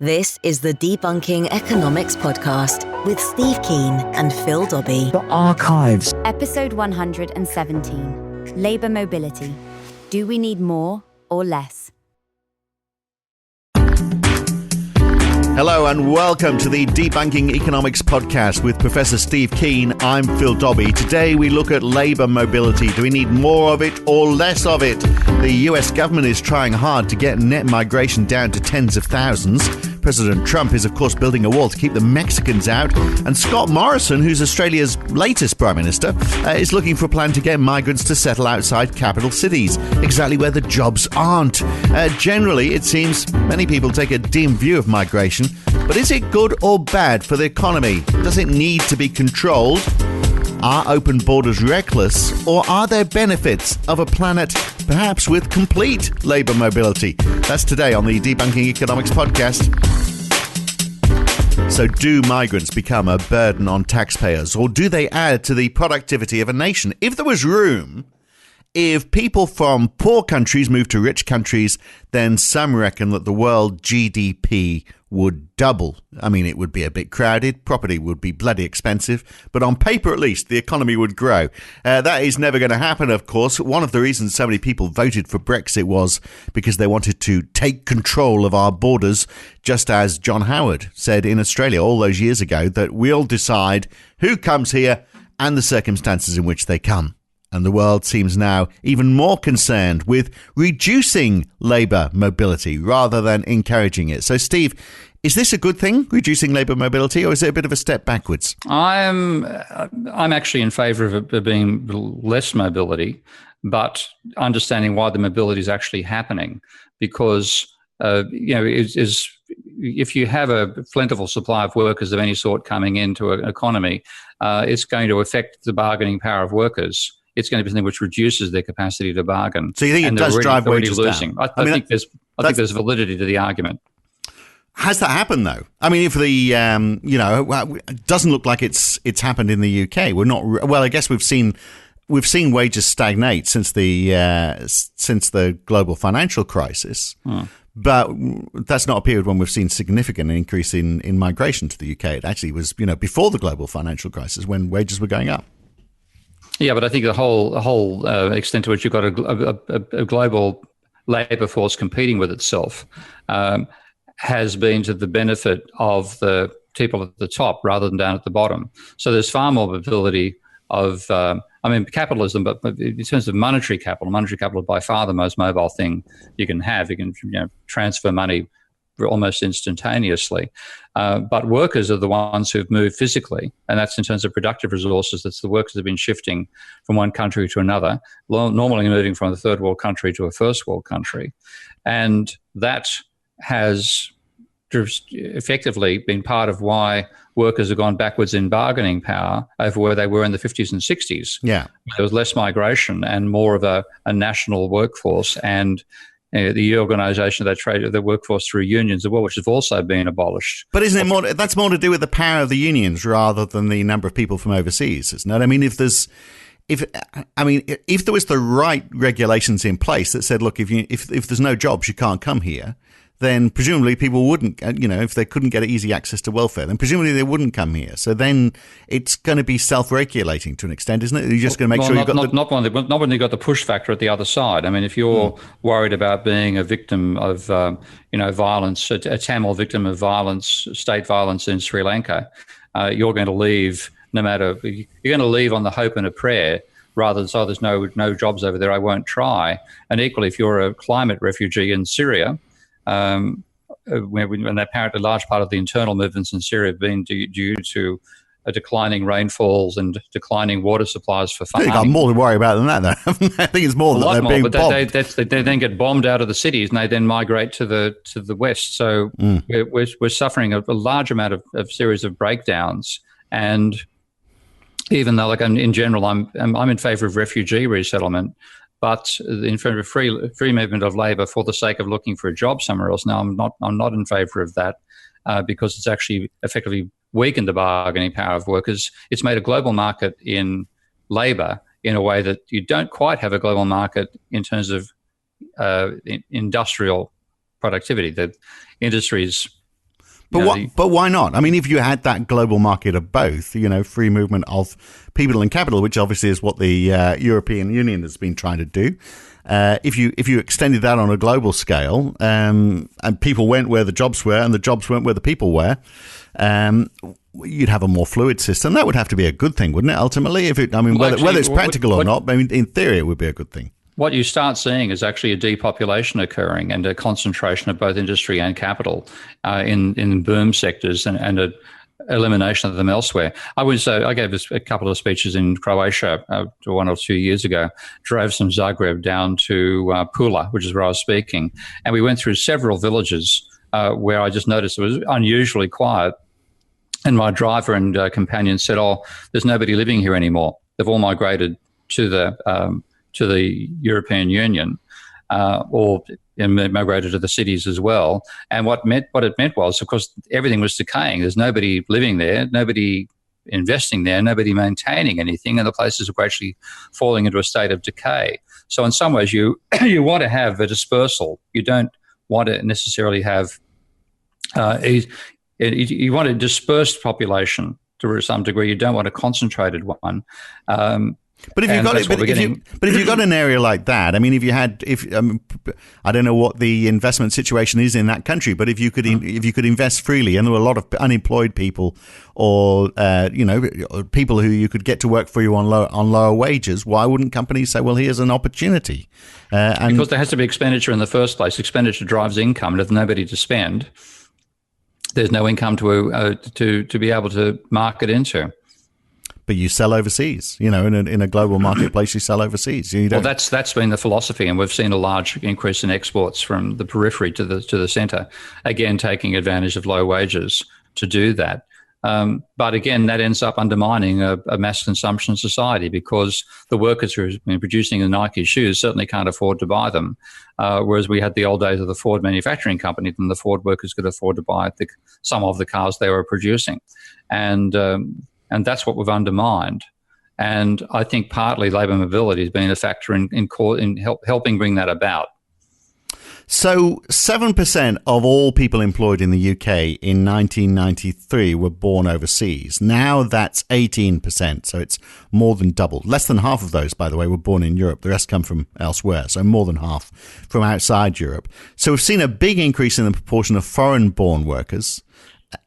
This is the Debunking Economics Podcast with Steve Keen and Phil Dobbie. The Archives. Episode 117. Labour Mobility. Do we need more or less? Hello and welcome to the Debunking Economics Podcast with Professor Steve Keen. I'm Phil Dobbie. Today we look at labour mobility. Do we need more of it or less of it? The US government is trying hard to get net migration down to tens of thousands. President Trump is, of course, building a wall to keep the Mexicans out. And Scott Morrison, who's Australia's latest Prime Minister, is looking for a plan to get migrants to settle outside capital cities, exactly where the jobs aren't. Generally, it seems many people take a dim view of migration. But is it good or bad for the economy? Does it need to be controlled? Are open borders reckless, or are there benefits of a planet perhaps with complete labour mobility? That's today on the Debunking Economics Podcast. So do migrants become a burden on taxpayers, or do they add to the productivity of a nation? If there was room, if people from poor countries move to rich countries, then some reckon that the world GDP would double. I mean, it would be a bit crowded, property would be bloody expensive, but on paper at least, the economy would grow. That is never going to happen, of course. One of the reasons so many people voted for Brexit was because they wanted to take control of our borders, just as John Howard said in Australia all those years ago, that we'll decide who comes here and the circumstances in which they come. And the world seems now even more concerned with reducing labour mobility rather than encouraging it. So, Steve, is this a good thing, reducing labour mobility, or is it a bit of a step backwards? I'm actually in favour of it being less mobility, but understanding why the mobility is actually happening. Because, if you have a plentiful supply of workers of any sort coming into an economy, it's going to affect the bargaining power of workers. It's going to be something which reduces their capacity to bargain. So you think it does drive wages down? I think there's validity to the argument. Has that happened though? I mean, if the it doesn't look like it's happened in the UK. We're not. Well, I guess we've seen wages stagnate since the global financial crisis. But that's not a period when we've seen significant increase in migration to the UK. It actually was, before the global financial crisis when wages were going up. Yeah, but I think the whole extent to which you've got a global labour force competing with itself has been to the benefit of the people at the top rather than down at the bottom. So there's far more mobility of, capitalism, but in terms of monetary capital is by far the most mobile thing you can have. You can transfer money almost instantaneously. But workers are the ones who've moved physically, and that's in terms of productive resources. That's the workers have been shifting from one country to another, normally moving from a third world country to a first world country. And that has effectively been part of why workers have gone backwards in bargaining power over where they were in the 50s and 60s. Yeah. There was less migration and more of a national workforce, and the organisation of the workforce through unions as well, which have also been abolished. But isn't it more? That's more to do with the power of the unions rather than the number of people from overseas, isn't it? I mean, if there was the right regulations in place that said, look, if there's no jobs, you can't come here, then presumably people wouldn't, if they couldn't get easy access to welfare, then presumably they wouldn't come here. So then it's going to be self-regulating to an extent, isn't it? You're just going to make sure you've got not when you've got the push factor at the other side. I mean, if you're worried about being a victim of, violence, a Tamil victim of violence, state violence in Sri Lanka, you're going to leave you're going to leave on the hope and a prayer rather than, there's no jobs over there, I won't try. And equally, if you're a climate refugee in Syria, when apparently a large part of the internal movements in Syria have been due to declining rainfalls and declining water supplies for farming. They've got more to worry about than that, though. I think it's more than that. They're being bombed. They then get bombed out of the cities and they then migrate to the west. So we're suffering a large amount of series of breakdowns. And even though, in general, I'm in favour of refugee resettlement, but in favour of free movement of labour for the sake of looking for a job somewhere else. Now, I'm not in favour of that because it's actually effectively weakened the bargaining power of workers. It's made a global market in labour in a way that you don't quite have a global market in terms of industrial productivity. The industries But why not? I mean, if you had that global market of both, free movement of people and capital, which obviously is what the European Union has been trying to do. If you extended that on a global scale, and people went where the jobs were, and the jobs went where the people were, you'd have a more fluid system. That would have to be a good thing, wouldn't it? Ultimately, whether it's practical or not, in theory, it would be a good thing. What you start seeing is actually a depopulation occurring and a concentration of both industry and capital in boom sectors and a elimination of them elsewhere. I gave a couple of speeches in Croatia 1 or 2 years ago, drove from Zagreb down to Pula, which is where I was speaking, and we went through several villages where I just noticed it was unusually quiet. And my driver and companion said, there's nobody living here anymore. They've all migrated to the European Union, or migrated to the cities as well. And what it meant was, of course, everything was decaying. There's nobody living there, nobody investing there, nobody maintaining anything, and the places were actually falling into a state of decay. So in some ways, you want to have a dispersal. You don't want to necessarily have you want a dispersed population to some degree. You don't want a concentrated one. But if you've got an area like that, I mean, I don't know what the investment situation is in that country, but if you could invest freely, and there were a lot of unemployed people, or people who you could get to work for you on lower wages, why wouldn't companies say, well, here's an opportunity? Because there has to be expenditure in the first place. Expenditure drives income, and if there's nobody to spend, there's no income to be able to market into. But you sell overseas, in a global marketplace, you sell overseas. Well, that's been the philosophy, and we've seen a large increase in exports from the periphery to the centre, again, taking advantage of low wages to do that. But again, that ends up undermining a mass consumption society, because the workers who have been producing the Nike shoes certainly can't afford to buy them. Whereas we had the old days of the Ford manufacturing company, then the Ford workers could afford to buy some of the cars they were producing. And that's what we've undermined. And I think partly labour mobility has been a factor in helping bring that about. So 7% of all people employed in the UK in 1993 were born overseas. Now that's 18%, so it's more than doubled. Less than half of those, by the way, were born in Europe. The rest come from elsewhere, so more than half from outside Europe. So we've seen a big increase in the proportion of foreign-born workers.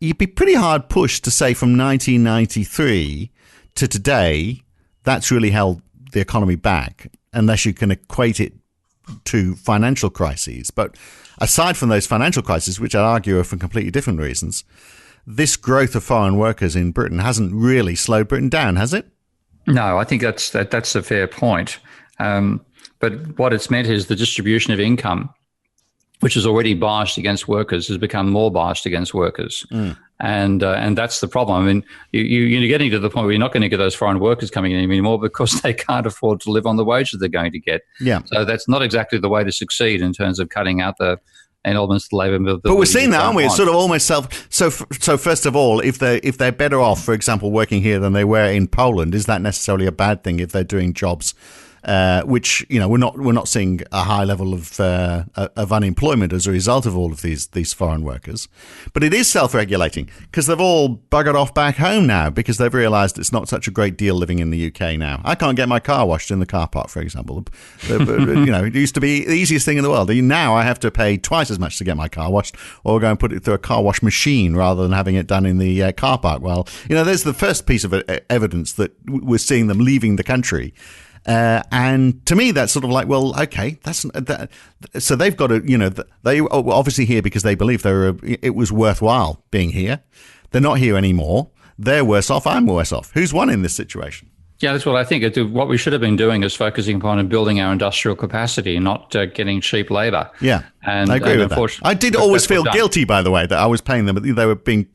You'd be pretty hard pushed to say from 1993 to today, that's really held the economy back, unless you can equate it to financial crises. But aside from those financial crises, which I'd argue are for completely different reasons, this growth of foreign workers in Britain hasn't really slowed Britain down, has it? No, I think that's a fair point. But what it's meant is the distribution of income, which is already biased against workers, has become more biased against workers. And that's the problem. I mean, you're getting to the point where you're not going to get those foreign workers coming in anymore because they can't afford to live on the wages they're going to get. Yeah. So that's not exactly the way to succeed in terms of cutting out the elements of the labour mobility. But we're seeing that, aren't we? It's sort of almost So first of all, if they're better off, for example, working here than they were in Poland, is that necessarily a bad thing if they're doing jobs which we're not seeing a high level of unemployment as a result of all of these foreign workers, but it is self-regulating because they've all buggered off back home now because they've realised it's not such a great deal living in the UK now. I can't get my car washed in the car park, for example. It used to be the easiest thing in the world. Now I have to pay twice as much to get my car washed, or go and put it through a car wash machine rather than having it done in the car park. Well, there's the first piece of evidence that we're seeing them leaving the country. And to me, that's sort of like, well, okay, so they've got to, they were obviously here because they believe it was worthwhile being here. They're not here anymore. They're worse off. I'm worse off. Who's won in this situation? Yeah, that's what I think. What we should have been doing is focusing upon building our industrial capacity, not getting cheap labour. Yeah, and I agree with that. I did always feel guilty, by the way, that I was paying them, but they were being,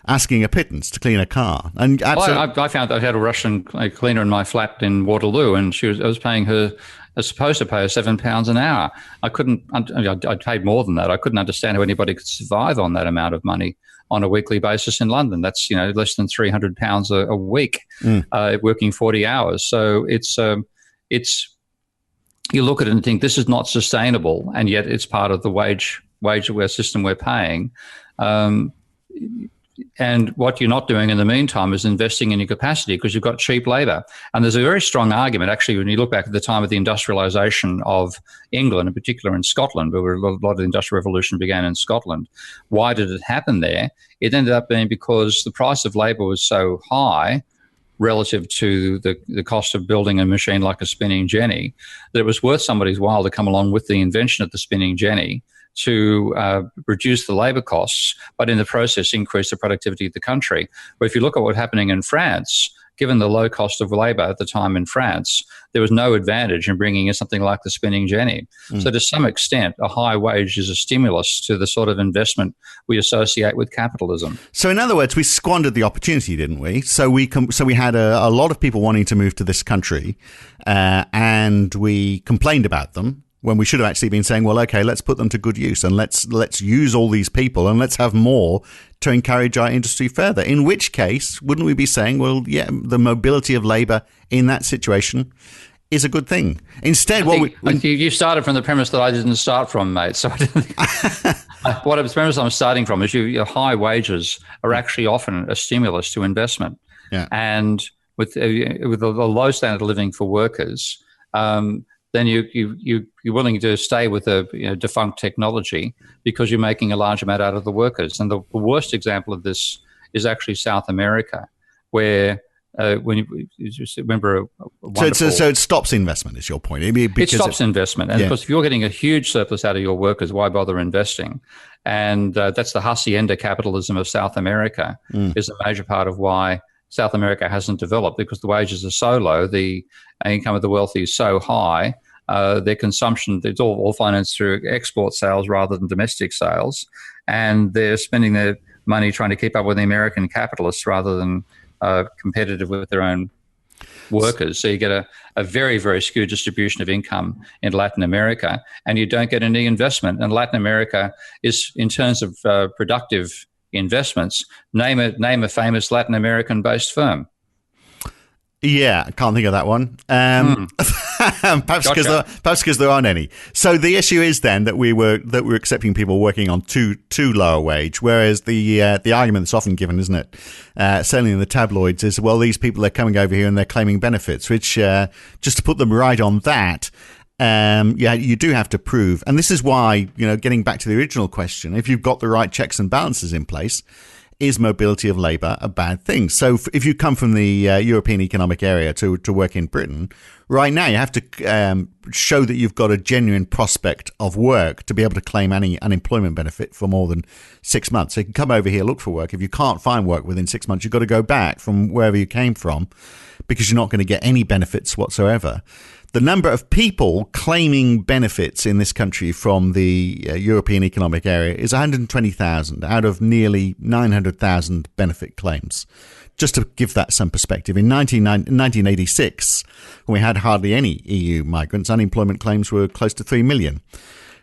asking a pittance to clean a car. And I found that I had a Russian cleaner in my flat in Waterloo, and I was paying her. I was supposed to pay her £7 an hour. I paid more than that. I couldn't understand how anybody could survive on that amount of money on a weekly basis in London. That's less than £300 a week, working 40 hours. So it's you look at it and think this is not sustainable, and yet it's part of the wage system we're paying. And what you're not doing in the meantime is investing in your capacity because you've got cheap labour. And there's a very strong argument, actually, when you look back at the time of the industrialisation of England, in particular in Scotland, where a lot of the Industrial Revolution began in Scotland. Why did it happen there? It ended up being because the price of labour was so high relative to the cost of building a machine like a spinning jenny, that it was worth somebody's while to come along with the invention of the spinning jenny to reduce the labour costs, but in the process increase the productivity of the country. But if you look at what's happening in France, given the low cost of labour at the time in France, there was no advantage in bringing in something like the spinning jenny. So to some extent, a high wage is a stimulus to the sort of investment we associate with capitalism. So in other words, we squandered the opportunity, didn't we? So we had a lot of people wanting to move to this country, and we complained about them, when we should have actually been saying, well, okay, let's put them to good use and let's use all these people and let's have more to encourage our industry further. In which case, wouldn't we be saying, well, yeah, the mobility of labour in that situation is a good thing? Instead, you started from the premise that I didn't start from, mate. So what the premise I'm starting from is your high wages are actually often a stimulus to investment. Yeah. And with a low standard of living for workers, then you're willing to stay with a defunct technology because you're making a large amount out of the workers. And the worst example of this is actually South America, where when you just remember a wonderful... So it stops investment, is your point? It stops investment. And yeah. Of course, if you're getting a huge surplus out of your workers, why bother investing? And that's the hacienda capitalism of South America is a major part of why South America hasn't developed, because the wages are so low, the income of the wealthy is so high, their consumption, it's all financed through export sales rather than domestic sales, and they're spending their money trying to keep up with the American capitalists rather than competitive with their own workers. So you get a very, very skewed distribution of income in Latin America, and you don't get any investment. And Latin America is, in terms of productive investments, name a famous Latin American-based firm. Yeah, I can't think of that one. Perhaps because there aren't any. So the issue is then that we're accepting people working on too low a wage, whereas the argument that's often given, isn't it, certainly in the tabloids, is, well, these people are coming over here and they're claiming benefits, which just to put them right on that. You do have to prove, and this is why, getting back to the original question, if you've got the right checks and balances in place, is mobility of labour a bad thing? So if you come from the European Economic Area to work in Britain, right now you have to show that you've got a genuine prospect of work to be able to claim any unemployment benefit for more than 6 months. So you can come over here, look for work. If you can't find work within 6 months, you've got to go back from wherever you came from, because you're not going to get any benefits whatsoever. The number of people claiming benefits in this country from the European Economic Area is 120,000 out of nearly 900,000 benefit claims. Just to give that some perspective, in 1986, when we had hardly any EU migrants, unemployment claims were close to 3 million.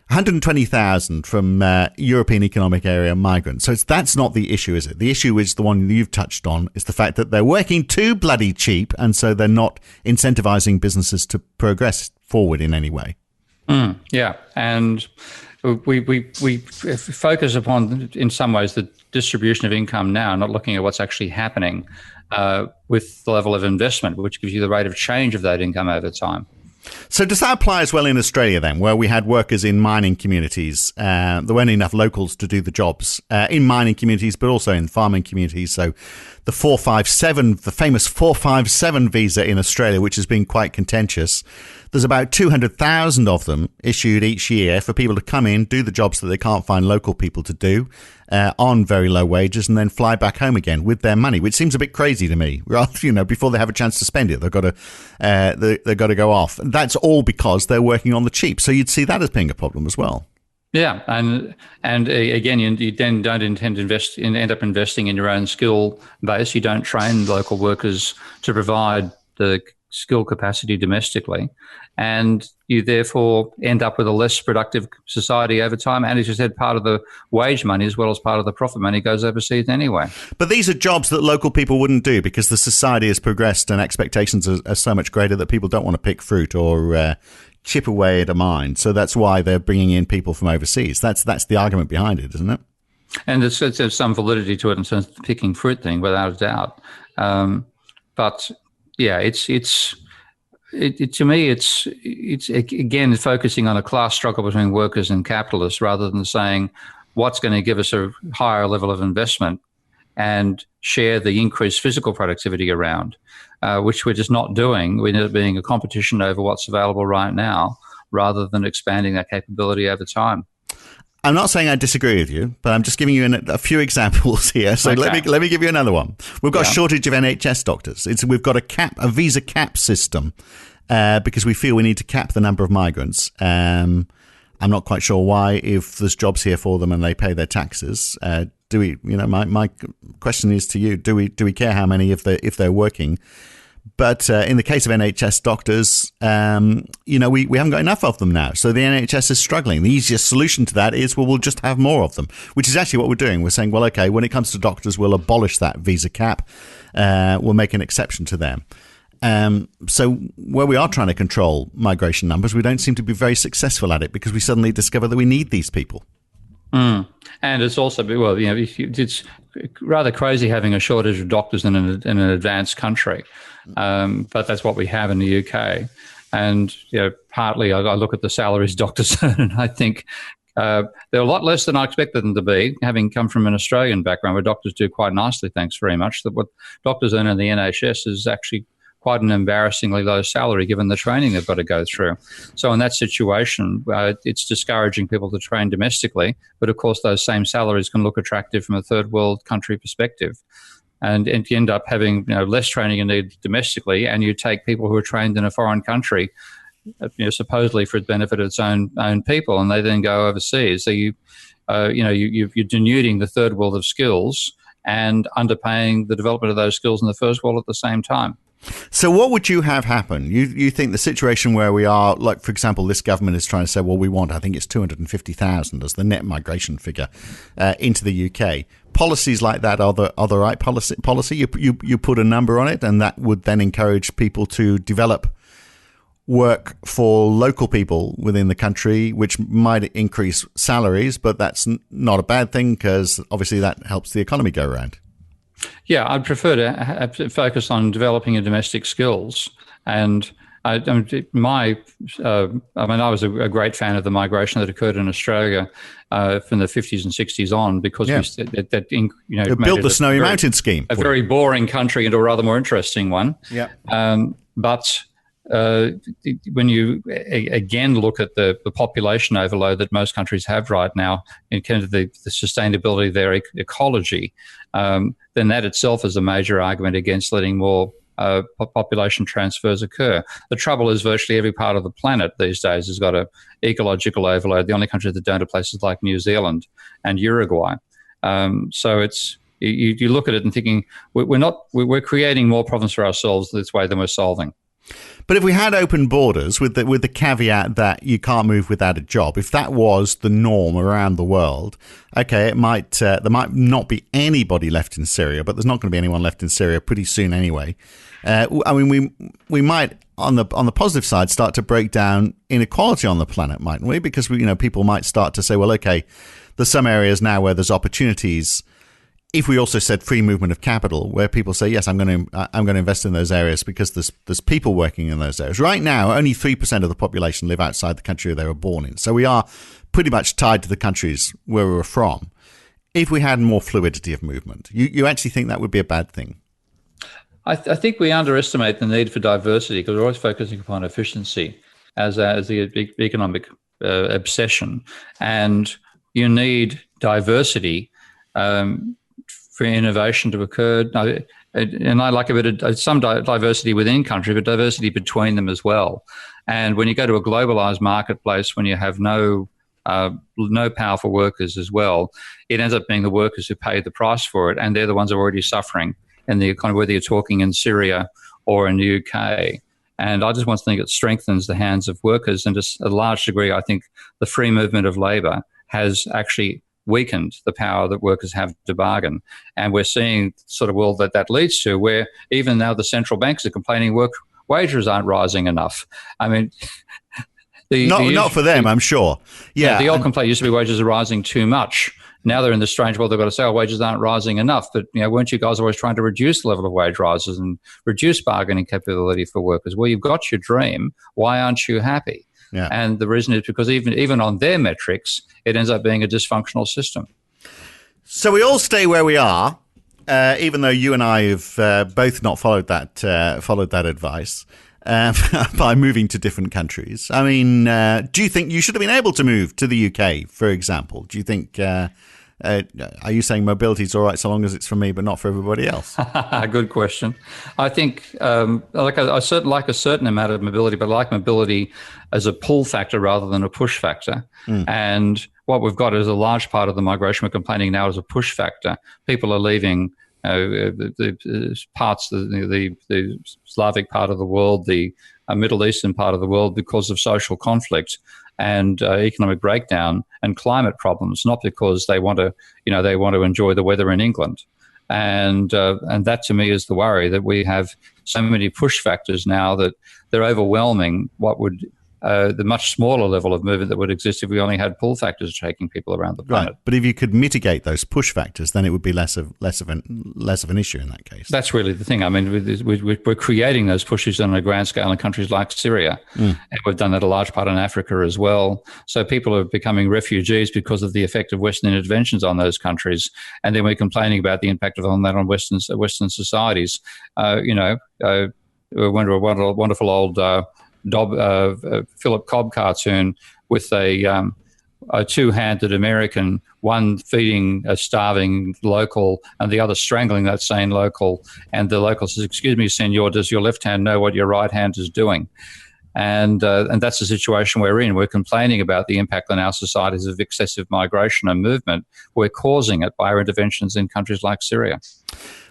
120,000 from European Economic Area migrants. So that's not the issue, is it? The issue is the one you've touched on, is the fact that they're working too bloody cheap, and so they're not incentivizing businesses to progress forward in any way. Yeah, and we focus upon, in some ways, the distribution of income now, not looking at what's actually happening with the level of investment, which gives you the rate of change of that income over time. So does that apply as well in Australia then, where we had workers in mining communities? There weren't enough locals to do the jobs in mining communities, but also in farming communities. So the famous 457 visa in Australia, which has been quite contentious. There's about 200,000 of them issued each year for people to come in, do the jobs that they can't find local people to do on very low wages, and then fly back home again with their money, which seems a bit crazy to me. Rather, before they have a chance to spend it, they've got to go off. That's all because they're working on the cheap. So you'd see that as being a problem as well. Yeah, and again, you then don't intend to end up investing in your own skill base. You don't train local workers to provide the skill capacity domestically, and you therefore end up with a less productive society over time. And as you said, part of the wage money as well as part of the profit money goes overseas anyway. But these are jobs that local people wouldn't do because the society has progressed and expectations are so much greater that people don't want to pick fruit or chip away at a mine. So that's why they're bringing in people from overseas. That's the argument behind it, isn't it? And there's some validity to it in terms of the picking fruit thing, without a doubt. But yeah, to me, it's again focusing on a class struggle between workers and capitalists, rather than saying what's going to give us a higher level of investment and share the increased physical productivity around, which we're just not doing. We end up being a competition over what's available right now, rather than expanding that capability over time. I'm not saying I disagree with you, but I'm just giving you a few examples here. So Okay. let me give you another one. We've got a shortage of NHS doctors. We've got a visa cap system because we feel we need to cap the number of migrants. I'm not quite sure why, if there's jobs here for them and they pay their taxes. Do we? My question is to you: Do we care how many if they're working? But in the case of NHS doctors, we haven't got enough of them now. So the NHS is struggling. The easiest solution to that is, we'll just have more of them, which is actually what we're doing. We're saying, well, okay, when it comes to doctors, we'll abolish that visa cap. We'll make an exception to them. So where we are trying to control migration numbers, we don't seem to be very successful at it, because we suddenly discover that we need these people. And it's also, it's rather crazy having a shortage of doctors in an advanced country. But that's what we have in the UK. And, partly I look at the salaries doctors earn, and I think they're a lot less than I expected them to be, having come from an Australian background where doctors do quite nicely, thanks very much. That what doctors earn in the NHS is actually quite an embarrassingly low salary given the training they've got to go through. So in that situation, it's discouraging people to train domestically. But of course, those same salaries can look attractive from a third world country perspective. And you end up having less training needed domestically, and you take people who are trained in a foreign country, supposedly for the benefit of its own people, and they then go overseas. So you're denuding the third world of skills and underpaying the development of those skills in the first world at the same time. So what would you have happen? You think the situation where we are, like, for example, this government is trying to say, well, we want, I think it's 250,000 as the net migration figure into the UK. Policies like that are the right policy. You put a number on it, and that would then encourage people to develop work for local people within the country, which might increase salaries, but that's not a bad thing, because obviously that helps the economy go around. Yeah, I'd prefer to focus on developing your domestic skills. And I was a great fan of the migration that occurred in Australia from the 50s and 60s on, because it built the Snowy Mountain scheme, a very boring country into a rather more interesting one. Yeah. But when you again look at the population overload that most countries have right now, in terms of the sustainability of their ecology, then that itself is a major argument against letting more population transfers occur. The trouble is virtually every part of the planet these days has got an ecological overload. The only countries that don't are places like New Zealand and Uruguay. So it's you look at it and thinking we're creating more problems for ourselves this way than we're solving. But if we had open borders with the caveat that you can't move without a job, if that was the norm around the world, okay, there might not be anybody left in Syria, but there's not going to be anyone left in Syria pretty soon anyway. We might, on the positive side, start to break down inequality on the planet, mightn't we? Because people might start to say, well, okay, there's some areas now where there's opportunities. If we also said free movement of capital, where people say, yes, I'm going to invest in those areas because there's people working in those areas. Right now, only 3% of the population live outside the country they were born in. So we are pretty much tied to the countries where we were from. If we had more fluidity of movement, you actually think that would be a bad thing? I think we underestimate the need for diversity, because we're always focusing upon efficiency as the economic obsession. And you need diversity for innovation to occur. And I like a bit of some diversity within country, but diversity between them as well. And when you go to a globalized marketplace, when you have no powerful workers as well, it ends up being the workers who pay the price for it, and they're the ones who are already suffering in the economy, whether you're talking in Syria or in the UK. And I just want to think it strengthens the hands of workers, and to a large degree, I think the free movement of labour has actually weakened the power that workers have to bargain. And we're seeing sort of world that leads to, where even now the central banks are complaining wages aren't rising enough. I mean, not for them, I'm sure. Yeah, the old complaint used to be wages are rising too much. Now they're in the strange world. They've got to say, wages aren't rising enough. But, weren't you guys always trying to reduce the level of wage rises and reduce bargaining capability for workers? Well, you've got your dream. Why aren't you happy? Yeah. And the reason is because even on their metrics, it ends up being a dysfunctional system. So we all stay where we are, even though you and I have both not followed that advice. By moving to different countries. I mean, do you think you should have been able to move to the UK, for example? Do you think, are you saying mobility is all right so long as it's for me but not for everybody else? Good question. I think I certainly like a certain amount of mobility, but I like mobility as a pull factor rather than a push factor. And what we've got is a large part of the migration we're complaining now is a push factor. People are leaving the parts, the Slavic part of the world, the Middle Eastern part of the world, because of social conflict and economic breakdown and climate problems, not because they want to enjoy the weather in England. And that to me is the worry, that we have so many push factors now that they're overwhelming what would the much smaller level of movement that would exist if we only had pull factors taking people around the planet. Right. But if you could mitigate those push factors, then it would be less of an issue in that case. That's really the thing. I mean, we're creating those pushes on a grand scale in countries like Syria, and we've done that a large part in Africa as well. So people are becoming refugees because of the effect of Western interventions on those countries, and then we're complaining about the impact of that on Western societies. We went to a wonderful old Philip Cobb cartoon with a two-handed American, one feeding a starving local and the other strangling that same local. And the local says, "Excuse me, senor, does your left hand know what your right hand is doing?" And that's the situation we're in. We're complaining about the impact on our societies of excessive migration and movement. We're causing it by our interventions in countries like Syria.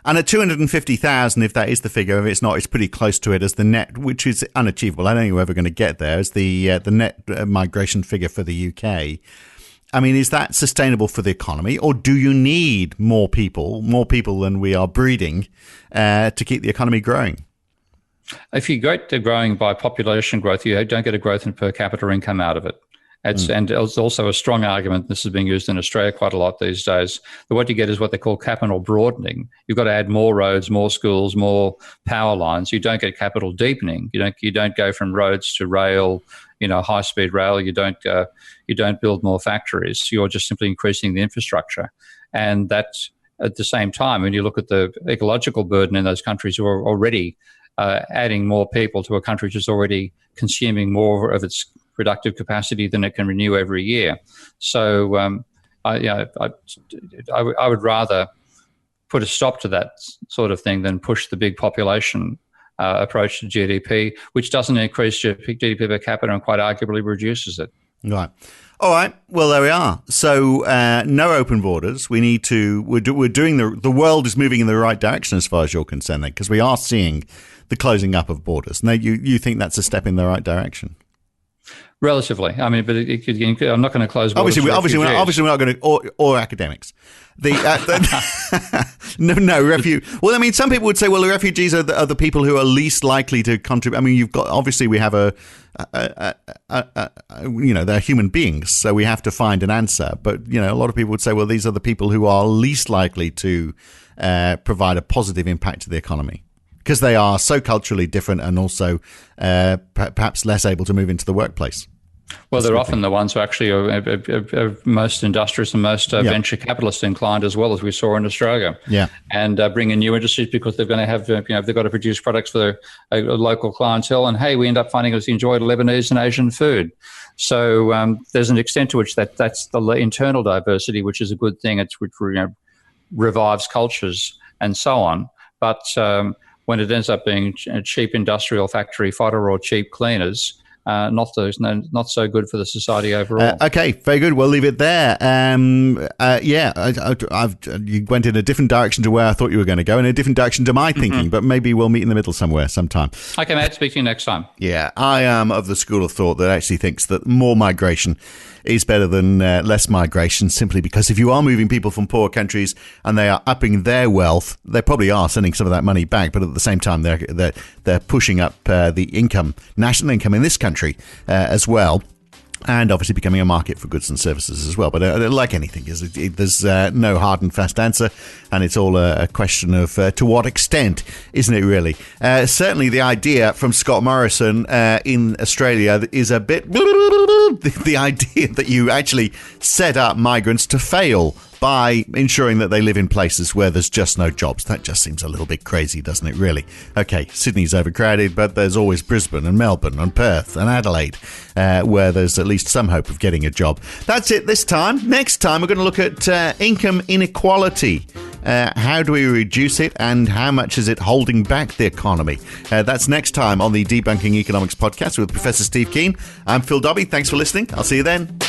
And at 250,000, if that is the figure, if it's not, it's pretty close to it as the net, which is unachievable. I don't think we're ever going to get there, as the net migration figure for the UK. I mean, is that sustainable for the economy, or do you need more people than we are breeding, to keep the economy growing? If you go to growing by population growth, you don't get a growth in per capita income out of it. And it's also a strong argument, this is being used in Australia quite a lot these days, that what you get is what they call capital broadening. You've got to add more roads, more schools, more power lines. You don't get capital deepening. You don't go from roads to rail, high-speed rail. You don't build more factories. You're just simply increasing the infrastructure. And that, at the same time, when you look at the ecological burden in those countries who are already adding more people to a country which is already consuming more of its productive capacity than it can renew every year. So I would rather put a stop to that sort of thing than push the big population approach to GDP, which doesn't increase GDP per capita and quite arguably reduces it. Right. All right. Well, there we are. So no open borders. We need to. We're doing the world is moving in the right direction as far as you're concerned, then, because we are seeing the closing up of borders. Now, you think that's a step in the right direction? Relatively. I mean, but I'm not going to close borders. Obviously, we're not going to, or academics. No, Well, I mean, some people would say, well, the refugees are the people who are least likely to contribute. I mean, you've got, obviously, we have they're human beings, so we have to find an answer. But, a lot of people would say, well, these are the people who are least likely to provide a positive impact to the economy, because they are so culturally different and also perhaps less able to move into the workplace. Well, they're often the ones who actually are most industrious and most venture capitalist inclined, as well, as we saw in Australia. Yeah, and bring in new industries because they're going to have, they've got to produce products for a local clientele. And hey, we end up finding us enjoy Lebanese and Asian food. So there's an extent to which that's the internal diversity, which is a good thing. It's which revives cultures and so on. But when it ends up being a cheap industrial factory fodder or cheap cleaners, not so good for the society overall. Okay, very good. We'll leave it there. You went in a different direction to where I thought you were going to go, in a different direction to my thinking, but maybe we'll meet in the middle somewhere sometime. Okay, mate. Speak to you next time. Yeah, I am of the school of thought that actually thinks that more migration is better than less migration, simply because if you are moving people from poor countries and they are upping their wealth, they probably are sending some of that money back, but at the same time they're pushing up the income, national income in this country as well. and obviously becoming a market for goods and services as well. But like anything, there's no hard and fast answer, and it's all a question of to what extent, isn't it really? Certainly the idea from Scott Morrison in Australia is a bit... The idea that you actually set up migrants to fail by ensuring that they live in places where there's just no jobs. That just seems a little bit crazy, doesn't it, really? Okay, Sydney's overcrowded, but there's always Brisbane and Melbourne and Perth and Adelaide, where there's at least some hope of getting a job. That's it this time. Next time, we're going to look at income inequality. How do we reduce it, and how much is it holding back the economy? That's next time on the Debunking Economics podcast with Professor Steve Keen. I'm Phil Dobbie. Thanks for listening. I'll see you then.